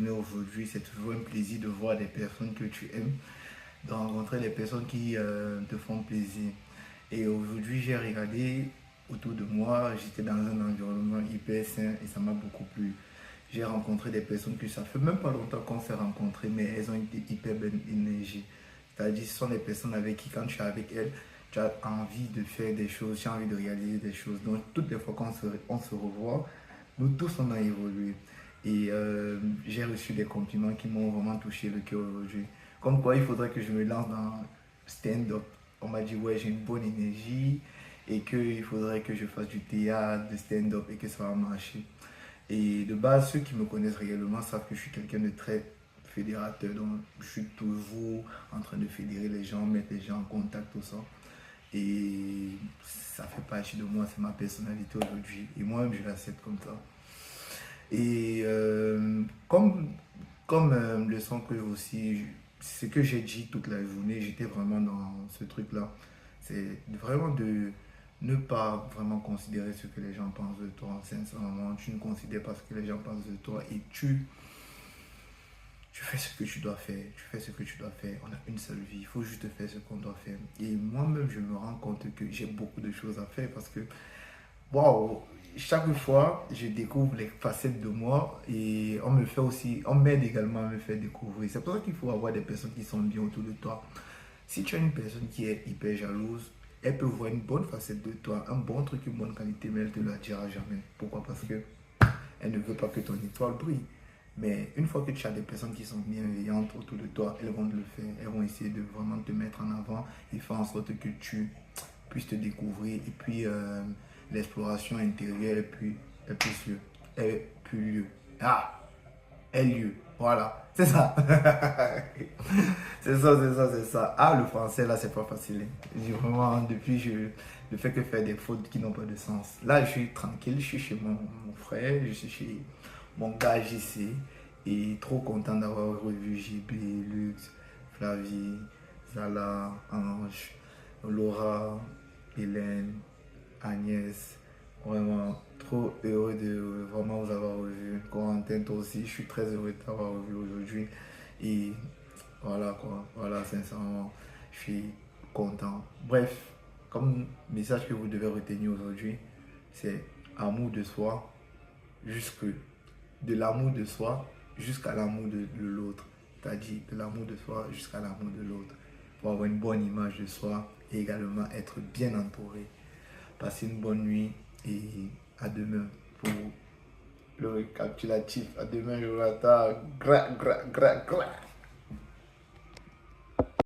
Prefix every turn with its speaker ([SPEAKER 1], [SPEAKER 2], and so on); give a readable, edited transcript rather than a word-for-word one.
[SPEAKER 1] journée aujourd'hui. C'est toujours un plaisir de voir des personnes que tu aimes, de rencontrer des personnes qui te font plaisir. Et aujourd'hui, j'ai regardé autour de moi, j'étais dans un environnement hyper sain et ça m'a beaucoup plu. J'ai rencontré des personnes que ça fait même pas longtemps qu'on s'est rencontrés, mais elles ont une hyper belle énergie. C'est-à-dire, ce sont des personnes avec qui, quand tu es avec elles, tu as envie de faire des choses, tu as envie de réaliser des choses. Donc, toutes les fois on se revoit, nous tous, on a évolué. Et j'ai reçu des compliments qui m'ont vraiment touché le cœur aujourd'hui. Comme quoi, il faudrait que je me lance dans stand-up. On m'a dit, ouais, j'ai une bonne énergie et qu'il faudrait que je fasse du théâtre, de stand-up et que ça va marcher. Et de base, ceux qui me connaissent réellement savent que je suis quelqu'un de très fédérateur. Donc, je suis toujours en train de fédérer les gens, mettre les gens en contact, tout ça. Et ça fait partie de moi, c'est ma personnalité aujourd'hui. Et moi-même, je l'accepte comme ça. Et comme leçon que aussi, ce que j'ai dit toute la journée, j'étais vraiment dans ce truc-là. C'est vraiment de ne pas vraiment considérer ce que les gens pensent de toi. Sincèrement, tu ne considères pas ce que les gens pensent de toi et tu fais ce que tu dois faire. Tu fais ce que tu dois faire. On a une seule vie. Il faut juste faire ce qu'on doit faire. Et moi-même, je me rends compte que j'ai beaucoup de choses à faire parce que waouh, chaque fois, je découvre les facettes de moi et on me fait aussi, on m'aide également à me faire découvrir. C'est pour ça qu'il faut avoir des personnes qui sont bien autour de toi. Si tu as une personne qui est hyper jalouse, elle peut voir une bonne facette de toi, un bon truc, une bonne qualité, mais elle ne te la dira jamais. Pourquoi? Parce que elle ne veut pas que ton étoile brille. Mais une fois que tu as des personnes qui sont bienveillantes autour de toi, elles vont le faire. Elles vont essayer de vraiment te mettre en avant et faire en sorte que tu puisses te découvrir. Et puis, l'exploration intérieure est plus lieu. Ah, est lieu. Voilà, c'est ça. C'est ça. Ah, le français, là, c'est pas facile. J'ai vraiment, le fait que faire des fautes qui n'ont pas de sens. Là, je suis tranquille, je suis chez mon frère, je suis chez mon gars JC. Et trop content d'avoir revu JB, Lux, Flavie, Zala, Ange, Laura, Hélène, Agnès. Vraiment trop heureux de vraiment vous avoir revu. Corentin, toi aussi, je suis très heureux de t'avoir revu aujourd'hui. Et voilà quoi, voilà, sincèrement, je suis content. Bref, comme message que vous devez retenir aujourd'hui, c'est amour de soi, jusque de l'amour de soi jusqu'à l'amour de l'autre. C'est-à-dire de l'amour de soi jusqu'à l'amour de l'autre. Pour avoir une bonne image de soi et également être bien entouré. Passez une bonne nuit et à demain pour le récapitulatif. À demain, Jonathan. Gra, gra, gra, gra.